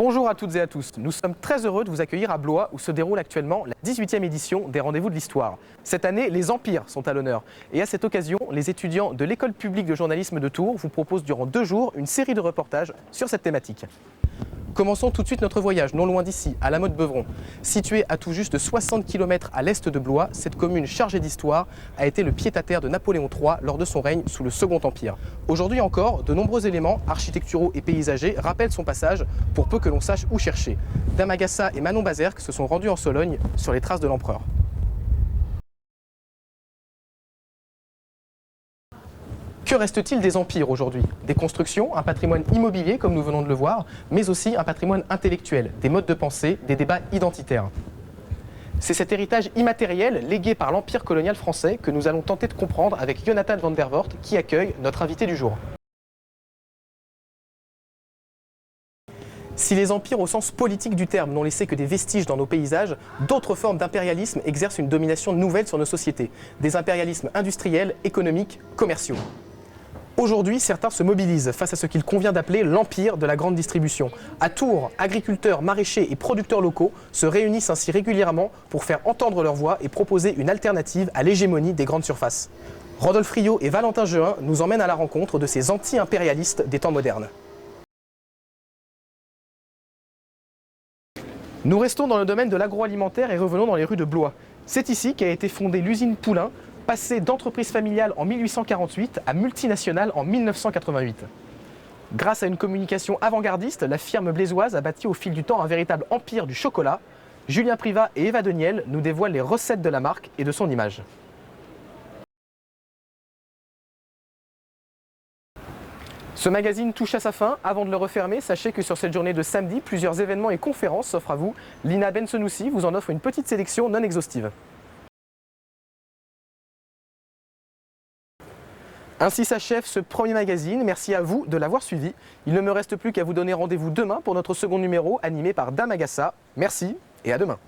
Bonjour à toutes et à tous, nous sommes très heureux de vous accueillir à Blois où se déroule actuellement la 18e édition des Rendez-vous de l'Histoire. Cette année, les empires sont à l'honneur et à cette occasion, les étudiants de l'École publique de journalisme de Tours vous proposent durant 2 jours une série de reportages sur cette thématique. Commençons tout de suite notre voyage, non loin d'ici, à La Motte-Beuvron. Située à tout juste 60 km à l'est de Blois, cette commune chargée d'histoire a été le pied-à-terre de Napoléon III lors de son règne sous le Second Empire. Aujourd'hui encore, de nombreux éléments architecturaux et paysagers rappellent son passage pour peu que l'on sache où chercher. Dame Agassa et Manon Bazerque se sont rendus en Sologne sur les traces de l'empereur. Que reste-t-il des empires aujourd'hui? Des constructions, un patrimoine immobilier comme nous venons de le voir, mais aussi un patrimoine intellectuel, des modes de pensée, des débats identitaires. C'est cet héritage immatériel légué par l'empire colonial français que nous allons tenter de comprendre avec Jonathan van der Voort qui accueille notre invité du jour. Si les empires au sens politique du terme n'ont laissé que des vestiges dans nos paysages, d'autres formes d'impérialisme exercent une domination nouvelle sur nos sociétés. Des impérialismes industriels, économiques, commerciaux. Aujourd'hui, certains se mobilisent face à ce qu'il convient d'appeler l'empire de la grande distribution. À Tours, agriculteurs, maraîchers et producteurs locaux se réunissent ainsi régulièrement pour faire entendre leur voix et proposer une alternative à l'hégémonie des grandes surfaces. Rodolphe Riot et Valentin Jehin nous emmènent à la rencontre de ces anti-impérialistes des temps modernes. Nous restons dans le domaine de l'agroalimentaire et revenons dans les rues de Blois. C'est ici qu'a été fondée l'usine Poulain, passée d'entreprise familiale en 1848 à multinationale en 1988. Grâce à une communication avant-gardiste, la firme blésoise a bâti au fil du temps un véritable empire du chocolat. Julien Privat et Eva Deniel nous dévoilent les recettes de la marque et de son image. Ce magazine touche à sa fin. Avant de le refermer, sachez que sur cette journée de samedi, plusieurs événements et conférences s'offrent à vous. Lina Bensonoussi vous en offre une petite sélection non exhaustive. Ainsi s'achève ce premier magazine. Merci à vous de l'avoir suivi. Il ne me reste plus qu'à vous donner rendez-vous demain pour notre second numéro animé par Dame Agassa. Merci et à demain.